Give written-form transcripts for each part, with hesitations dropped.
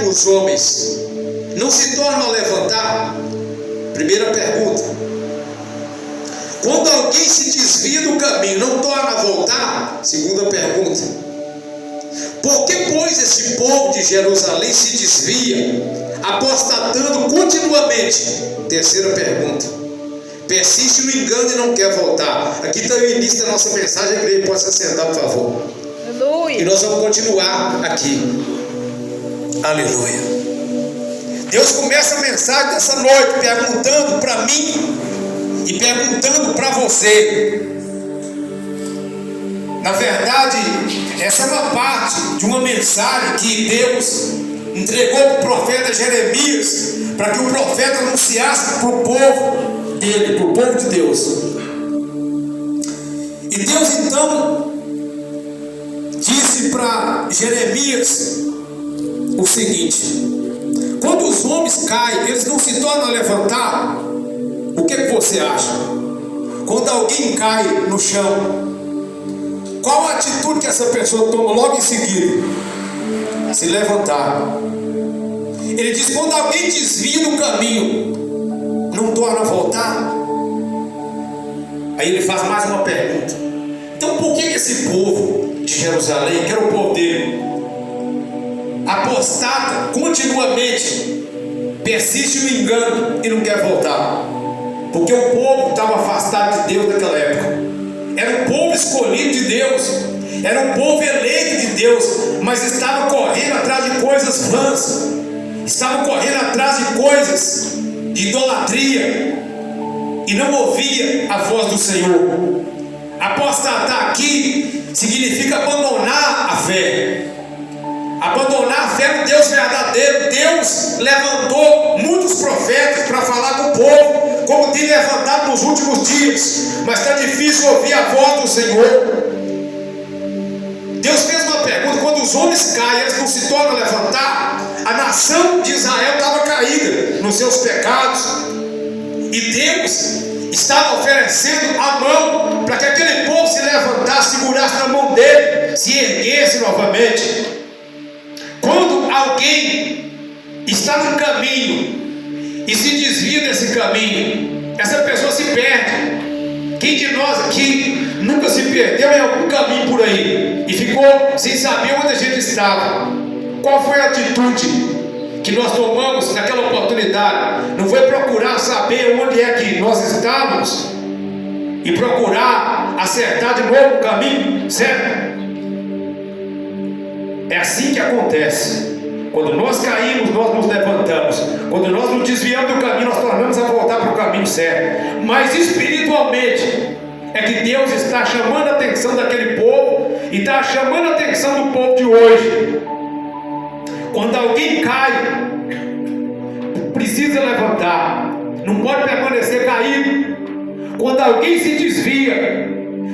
caem os homens, não se tornam a levantar? Primeira pergunta. Quando alguém se desvia do caminho, não torna a voltar? Segunda pergunta. Por que, pois, esse povo de Jerusalém se desvia, apostatando continuamente? Terceira pergunta. Persiste no engano e não quer voltar. Aqui está o início da nossa mensagem. A igreja pode se assentar, por favor. Aleluia. E nós vamos continuar aqui. Aleluia. Deus começa a mensagem dessa noite perguntando para mim e perguntando para você. Na verdade, essa é uma parte de uma mensagem que Deus entregou para o profeta Jeremias, para que o profeta anunciasse para o povo dele, para o povo de Deus. E Deus então disse para Jeremias o seguinte: quando os homens caem, eles não se tornam a levantar. O que você acha? Quando alguém cai no chão, qual a atitude que essa pessoa toma logo em seguida? Se levantar. Ele diz: quando alguém desvia do caminho, não torna a voltar? Aí ele faz mais uma pergunta: então por que esse povo de Jerusalém, que era o povo dele, apostata continuamente, persiste no engano e não quer voltar? Porque o povo estava afastado de Deus naquela época. Era um povo escolhido de Deus, era um povo eleito de Deus, mas estava correndo atrás de coisas vãs, estava correndo atrás de coisas de idolatria e não ouvia a voz do Senhor. Apostatar aqui significa abandonar a fé. Abandonar a fé no Deus verdadeiro. Deus levantou muitos profetas para falar com o povo, como tem levantado nos últimos dias, mas está difícil ouvir a voz do Senhor. Deus fez uma pergunta: quando os homens caem, eles não se tornam a levantar? A nação de Israel estava caída nos seus pecados, e Deus estava oferecendo a mão para que aquele povo se levantasse, segurasse na mão dele, se erguesse novamente. Quando alguém está no caminho e se desvia desse caminho, essa pessoa se perde. Quem de nós aqui nunca se perdeu em algum caminho por aí e ficou sem saber onde a gente estava? Qual foi a atitude que nós tomamos naquela oportunidade? Não foi procurar saber onde é que nós estávamos e procurar acertar de novo o caminho, certo? É assim que acontece. Quando nós caímos, nós nos levantamos. Quando nós nos desviamos do caminho, nós tornamos a voltar para o caminho certo. Mas espiritualmente é que Deus está chamando a atenção daquele povo e está chamando a atenção do povo de hoje. Quando alguém cai, precisa levantar, não pode permanecer caído. Quando alguém se desvia,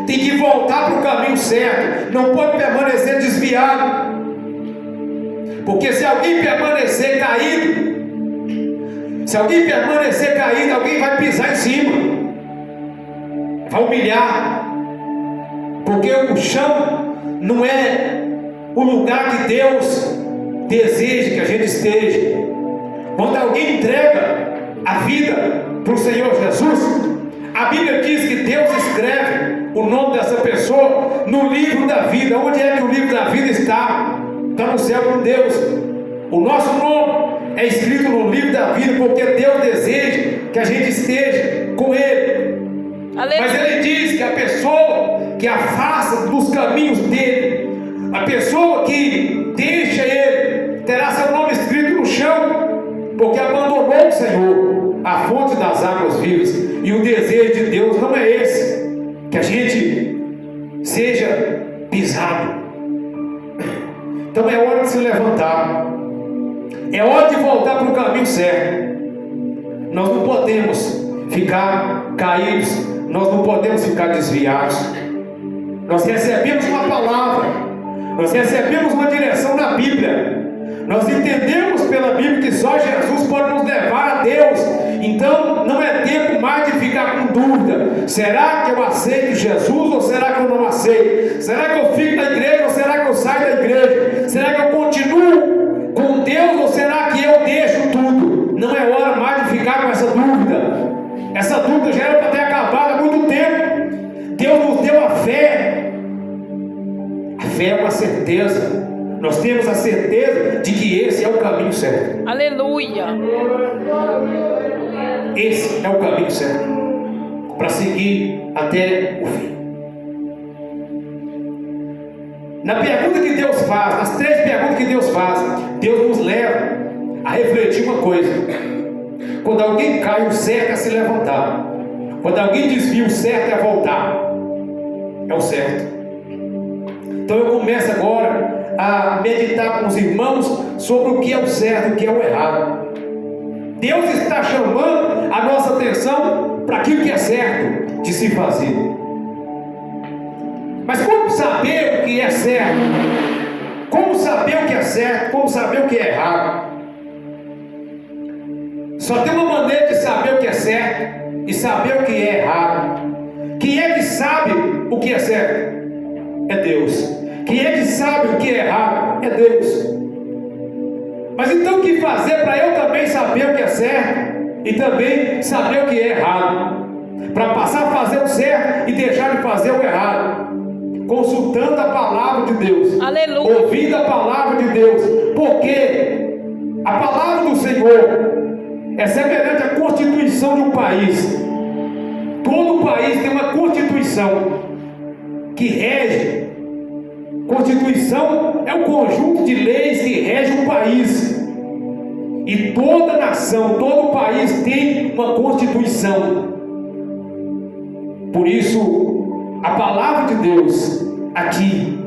tem que voltar para o caminho certo, não pode permanecer desviado. Porque se alguém permanecer caído, alguém vai pisar em cima, vai humilhar. Porque o chão não é o lugar que Deus deseja que a gente esteja. Quando alguém entrega a vida para o Senhor Jesus, a Bíblia diz que Deus escreve o nome dessa pessoa no livro da vida. Onde é que o livro da vida está? Está no céu com Deus. O nosso nome é escrito no livro da vida, porque Deus deseja que a gente esteja com Ele. Aleluia. Mas Ele diz que a pessoa que afasta dos caminhos dele, a pessoa que deixa Ele, terá seu nome escrito no chão, porque abandonou o Senhor, a fonte das águas vivas. E o desejo de Deus não é esse, que a gente seja pisado. Então é hora de se levantar, é hora de voltar para o caminho certo. Nós não podemos ficar caídos, nós não podemos ficar desviados. Nós recebemos uma palavra, nós recebemos uma direção na Bíblia, nós entendemos pela Bíblia que só Jesus pode nos levar a Deus. Então não é tempo mais de ficar com dúvida: será que eu aceito Jesus ou será que eu não aceito? Será que eu fico na igreja ou será que eu saio da igreja? Será que eu continuo com Deus ou será certeza. Nós temos a certeza de que esse é o caminho certo. Aleluia. Esse é o caminho certo para seguir até o fim. Na pergunta que Deus faz, nas 3 perguntas que Deus faz, Deus nos leva a refletir uma coisa. Quando alguém cai, o certo é se levantar. Quando alguém desvia, o certo é voltar. É o certo. Então eu começo agora a meditar com os irmãos sobre o que é o certo e o que é o errado. Deus está chamando a nossa atenção para aquilo que é certo de se fazer. Mas como saber o que é certo? Como saber o que é certo? Como saber o que é errado? Só tem uma maneira de saber o que é certo e saber o que é errado. Quem é que sabe o que é certo? É Deus. Quem é que sabe o que é errado? É Deus. Mas então o que fazer para eu também saber o que é certo e também saber o que é errado? Para passar a fazer o certo e deixar de fazer o errado? Consultando a palavra de Deus. Aleluia. Ouvindo a palavra de Deus. Porque a palavra do Senhor é semelhante à constituição de um país. Todo país tem uma constituição que rege. Constituição é um conjunto de leis que rege um país. E toda nação, todo país tem uma constituição. Por isso, a palavra de Deus aqui,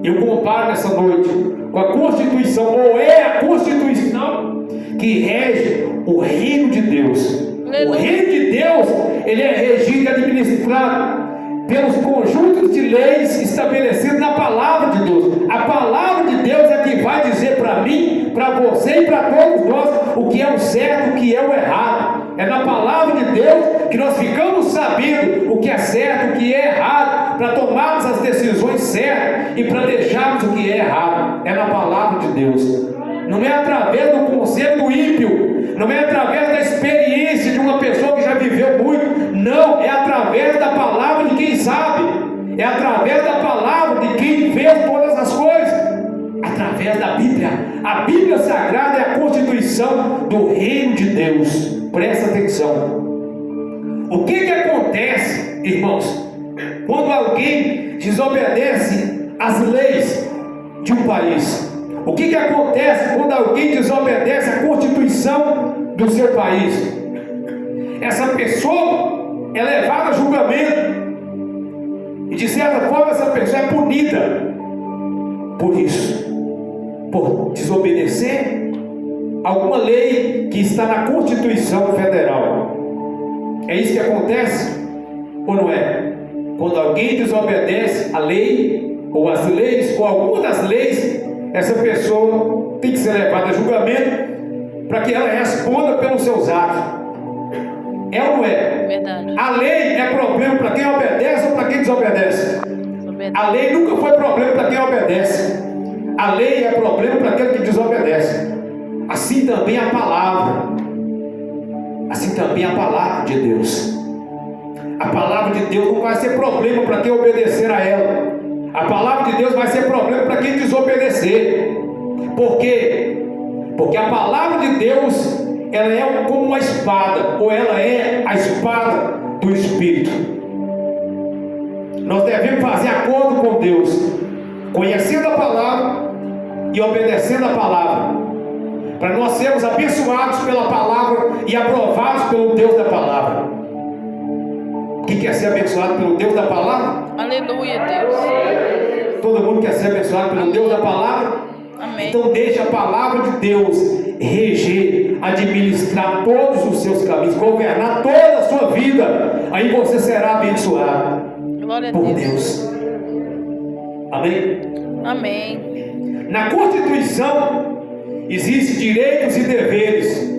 eu comparo nessa noite com a constituição, ou é a constituição que rege o reino de Deus. O reino de Deus, ele é regido e administrado pelos conjuntos de leis estabelecidos na palavra de Deus. A palavra de Deus é que vai dizer para mim, para você e para todos nós o que é o certo, o que é o errado. É na palavra de Deus que nós ficamos sabendo o que é certo, o que é errado, para tomarmos as decisões certas e para deixarmos o que é errado. É na palavra de Deus. Não é através do conselho do ímpio, não é através da experiência de uma pessoa que já viveu muito, não, é através da palavra de quem sabe, é através da palavra de quem fez todas as coisas, através da Bíblia. A Bíblia Sagrada é a constituição do reino de Deus. Presta atenção. O que acontece, irmãos, quando alguém desobedece às leis de um país? O que acontece quando alguém desobedece à constituição do seu país? Essa pessoa é levada a julgamento e de certa forma essa pessoa é punida por isso, por desobedecer alguma lei que está na Constituição Federal. É isso que acontece ou não é? Quando alguém desobedece a lei ou as leis ou alguma das leis, essa pessoa tem que ser levada a julgamento para que ela responda pelos seus atos. É ou não é? Verdade. A lei é problema para quem obedece ou para quem desobedece? A lei nunca foi problema para quem obedece. A lei é problema para aquele que desobedece. Assim também a palavra. Assim também a palavra de Deus. A palavra de Deus não vai ser problema para quem obedecer a ela. A palavra de Deus vai ser problema para quem desobedecer. Por quê? Porque a palavra de Deus, ela é como uma espada, ou ela é a espada do Espírito. Nós devemos fazer acordo com Deus, conhecendo a palavra e obedecendo a palavra, para nós sermos abençoados pela palavra e aprovados pelo Deus da palavra. Quem quer ser abençoado pelo Deus da palavra? Aleluia, Deus. Todo mundo quer ser abençoado pelo Deus da palavra? Amém. Então deixe a palavra de Deus reger, administrar todos os seus caminhos, governar toda a sua vida. Aí você será abençoado Glória a por Deus. Deus. Amém? Amém. Na Constituição existem direitos e deveres.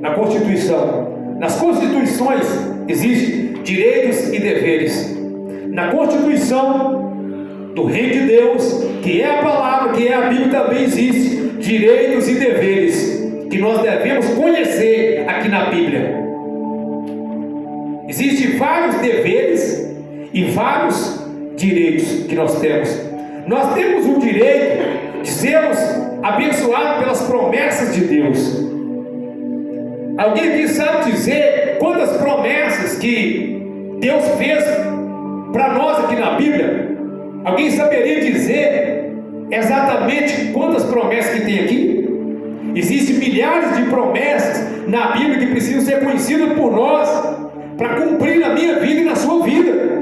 Na Constituição, nas Constituições existem direitos e deveres. Na Constituição do Reino de Deus, que é a palavra, que é a Bíblia, também existe direitos e deveres que nós devemos conhecer aqui na Bíblia. Existem vários deveres e vários direitos que nós temos. Nós temos o direito de sermos abençoados pelas promessas de Deus. Alguém aqui sabe dizer quantas promessas que Deus fez para nós aqui na Bíblia? Alguém saberia dizer exatamente quantas promessas que tem aqui? Existem milhares de promessas na Bíblia que precisam ser conhecidas por nós para cumprir na minha vida e na sua vida.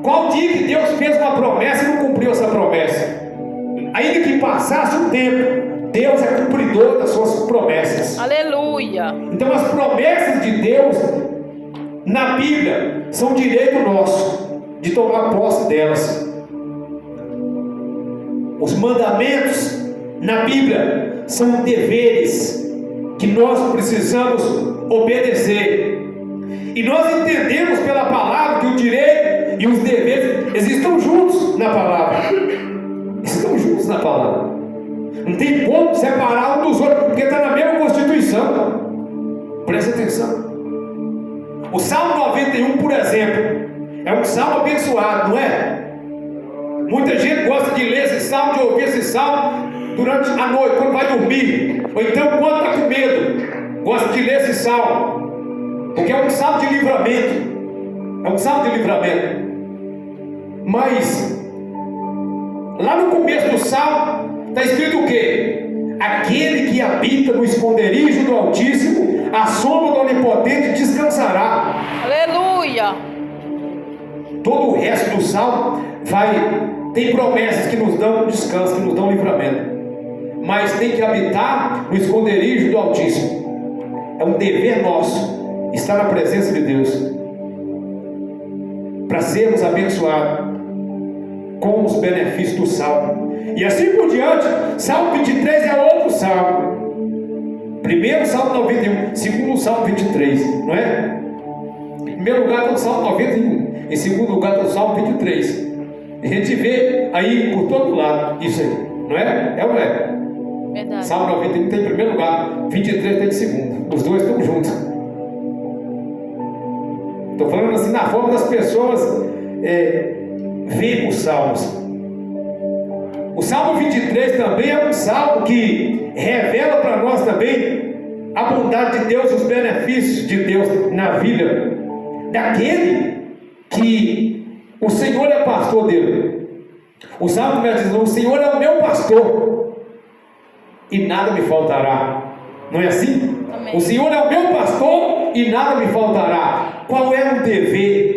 Qual dia que Deus fez uma promessa e não cumpriu essa promessa? Ainda que passasse um tempo, Deus é cumpridor das suas promessas. Aleluia. Então as promessas de Deus na Bíblia são direito nosso de tomar posse delas. Os mandamentos na Bíblia são deveres que nós precisamos obedecer. E nós entendemos pela palavra que o direito e os deveres, eles estão juntos na palavra. Estão juntos na palavra. Não tem como separar um dos outros, porque está na mesma Constituição. Presta atenção. O Salmo 91, por exemplo, é um salmo abençoado, não é? Muita gente gosta de ler esse salmo, de ouvir esse salmo durante a noite, quando vai dormir, ou então quando está com medo, gosta de ler esse salmo, porque é um salmo de livramento. É um salmo de livramento. Mas lá no começo do salmo está escrito o quê? Aquele que habita no esconderijo do Altíssimo, à sombra do Onipotente descansará. Aleluia. Todo o resto do salmo tem promessas que nos dão descanso, que nos dão livramento. Mas tem que habitar no esconderijo do Altíssimo. É um dever nosso estar na presença de Deus, para sermos abençoados com os benefícios do salmo. E assim por diante. Salmo 23 é outro salmo. Primeiro Salmo 91, segundo Salmo 23, não é? Em primeiro lugar está o Salmo 91, em segundo lugar está o Salmo 23. A gente vê aí por todo lado isso aí, não é? É ou não é? Verdade. Salmo 91 está em primeiro lugar, 23 está em segundo. Os dois estão juntos. Estou falando assim na forma das pessoas veem os salmos. O Salmo 23 também é um salmo que revela para nós também a bondade de Deus, os benefícios de Deus na vida daquele que o Senhor é pastor dele. O salmo vai dizer: o Senhor é o meu pastor e nada me faltará. Não é assim? Amém. O Senhor é o meu pastor e nada me faltará. Qual é o dever